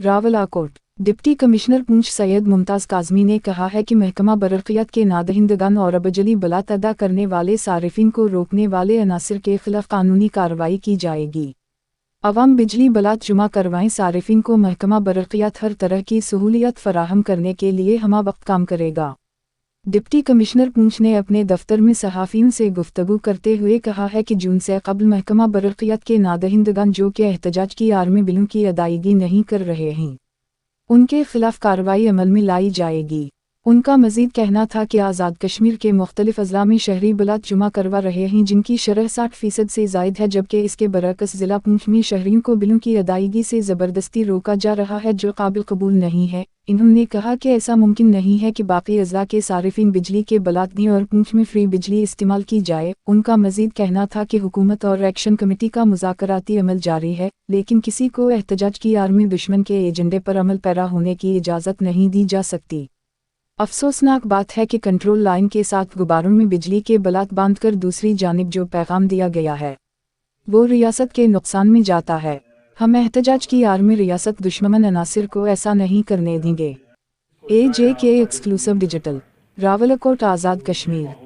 Rawalakot. Deputy commissioner पूंछ सैयद मुमताज़ काज़मी ने कहा है कि महकमा बरक़ियात के नादहिंदगान और बिजली बलात अदा करने वाले सारिफिन को रोकने वाले अनासिर के खिलाफ कानूनी कार्रवाई की जाएगी। अवाम बिजली बलात जुमा करवाएं। सारिफिन को महकमा बरक़ियात हर तरह की सहूलियत फराहम करने के लिए हमा वक्त काम करेगा। डिप्टी कमिश्नर पूंछ ने अपने दफ्तर में सहाफ़ियों से गुफ्तगू करते हुए कहा है कि जून से कबल महकमा बरक़ियात के नादहिंदगान जो कि एहतजाज की आड़ में बिलों की अदायगी नहीं कर रहे हैं, उनके खिलाफ कार्रवाई अमल में लाई जाएगी। उनका मज़ीद कहना था कि आज़ाद कश्मीर के मुख्तलिफ अज़ला में शहरी बलात जुमा करवा रहे हैं जिनकी शरह 60% से ज़ायद है, जबकि इसके बरअक्स ज़िला पूंछ में शहरियों को बिलों की अदायगी से ज़बरदस्ती रोका जा रहा है, जो काबिल कबूल नहीं है। इन्होंने कहा कि ऐसा मुमकिन नहीं है कि बाकी अज़ला के सारिफिन बिजली के बलात दें और पूंछ में फ्री बिजली इस्तेमाल की जाए। उनका मज़ीद कहना था कि हुकूमत और एक्शन कमेटी का मुज़ाकराती अमल जारी है, लेकिन किसी को एहतजाज की आड़ में दुश्मन के एजेंडे पर अमल पैरा होने की इजाज़त नहीं दी जा सकती। अफसोसनाक बात है कि कंट्रोल लाइन के साथ गुब्बारों में बिजली के बलात बांधकर दूसरी जानिब जो पैगाम दिया गया है वो रियासत के नुकसान में जाता है। हम एहतजाज की आड़ में रियासत दुश्मन अनासिर को ऐसा नहीं करने देंगे। AJK exclusive digital. Rawalakot, Azad Kashmir.